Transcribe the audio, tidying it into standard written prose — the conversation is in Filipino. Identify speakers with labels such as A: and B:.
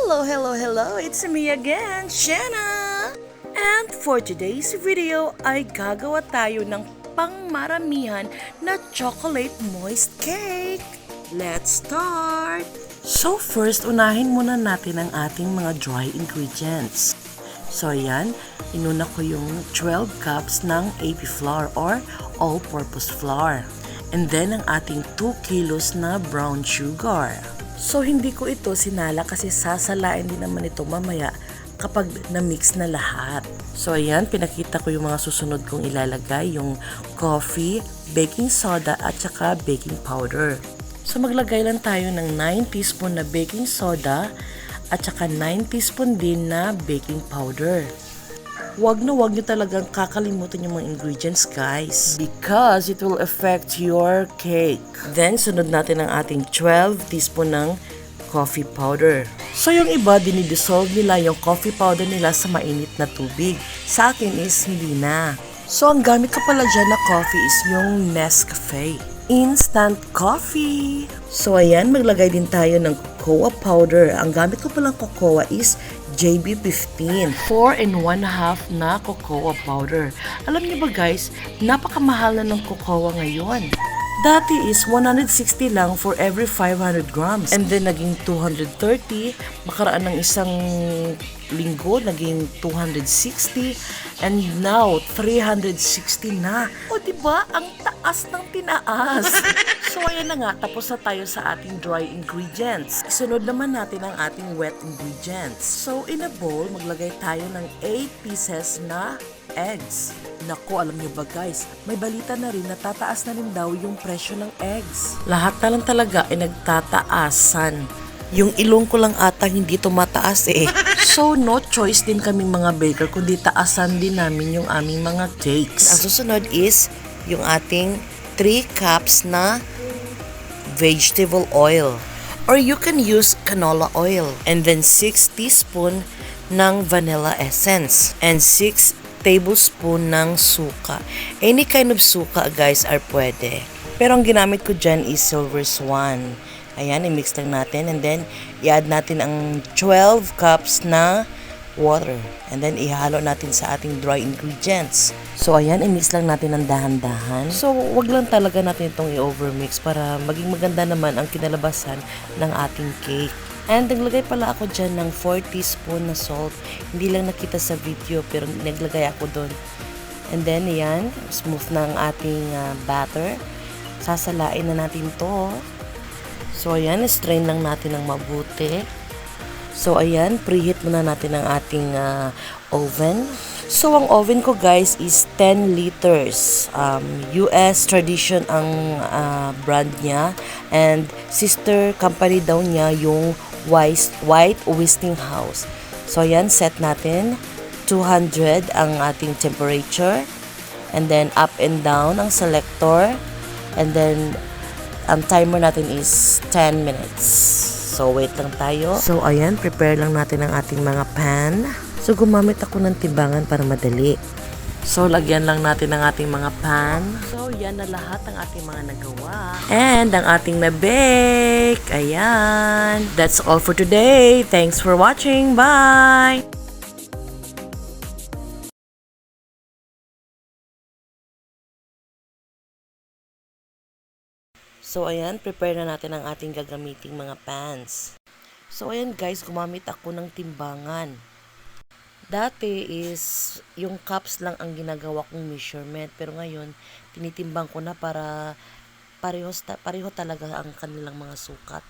A: Hello! It's me again, Shanna! And for today's video ay gagawa tayo ng pangmaramihan na chocolate moist cake. Let's start! So first, unahin muna natin ang ating mga dry ingredients. So ayan, inuna ko yung 12 cups ng AP flour or all-purpose flour. And then ang ating 2 kilos na brown sugar. So hindi ko ito sinala kasi sasalain din naman ito mamaya kapag na-mix na lahat. So ayan, pinakita ko yung mga susunod kong ilalagay, yung coffee, baking soda at saka baking powder. So maglagay lang tayo ng 9 teaspoon na baking soda at saka 9 teaspoon din na baking powder. Wag nyo talagang kakalimutan yung mga ingredients, guys, because it will affect your cake. Then, sunod natin ang ating 12 teaspoon ng coffee powder. So, yung iba, dinidissolve nila yung coffee powder nila sa mainit na tubig. Sa akin is hindi na. So, ang gamit ko pala dyan na coffee is yung Nescafe Instant Coffee. So, ayan, maglagay din tayo ng cocoa powder. Ang gamit ko palang cocoa is JB15, 4 and 1/2 na cocoa powder. Alam niyo ba guys, napakamahal na ng cocoa ngayon. Dati is 160 lang for every 500 grams. And then naging 230, makaraan ng isang linggo, naging 260. And now, 360 na. O diba, ang taas ng tinaas. So ayan na nga, tapos na tayo sa ating dry ingredients. Isunod naman natin ang ating wet ingredients. So in a bowl, maglagay tayo ng 8 pieces na eggs. Naku, alam niyo ba guys, may balita na rin na tataas na rin daw yung presyo ng eggs. Lahat na lang talaga ay nagtataasan. Yung ilong ko lang ata hindi tumataas eh. So no choice din kaming mga baker kundi taasan din namin yung aming mga cakes. Ang susunod is yung ating 3 cups na vegetable oil. Or you can use canola oil. And then 6 teaspoon ng vanilla essence. And 6 tablespoon ng suka. Any kind of suka guys are pwede. Pero ang ginamit ko dyan is Silver Swan. Ayan, i-mix lang natin. And then, i-add natin ang 12 cups na water. And then, ihalo natin sa ating dry ingredients. So, ayan, i-mix lang natin ng dahan-dahan. So, wag lang talaga natin itong i-overmix para maging maganda naman ang kinalabasan ng ating cake. And naglagay pala ako dyan ng 4 teaspoon na salt. Hindi lang nakita sa video pero naglagay ako doon. And then, ayan, smooth na ang ating batter. Sasalain na natin to. So, ayan, strain lang natin ng mabuti. So, ayan, preheat muna natin ang ating oven. So, ang oven ko, guys, is 10 liters. US Tradition ang brand niya. And sister company daw niya yung White Westinghouse. So, ayan, set natin. 200 ang ating temperature. And then, up and down ang selector. And then, ang timer natin is 10 minutes. So, wait lang tayo. So, ayan, prepare lang natin ang ating mga pan. So, gumamit ako ng timbangan para madali. So, lagyan lang natin ang ating mga pan. So, yan na lahat ang ating mga nagawa. And ang ating na-bake. Ayan. That's all for today. Thanks for watching. Bye! So, ayan, prepare na natin ang ating gagamiting mga pans. So, ayan guys, gumamit ako ng timbangan. Dati is, yung cups lang ang ginagawa kong measurement. Pero ngayon, tinitimbang ko na para pareho talaga ang kanilang mga sukat.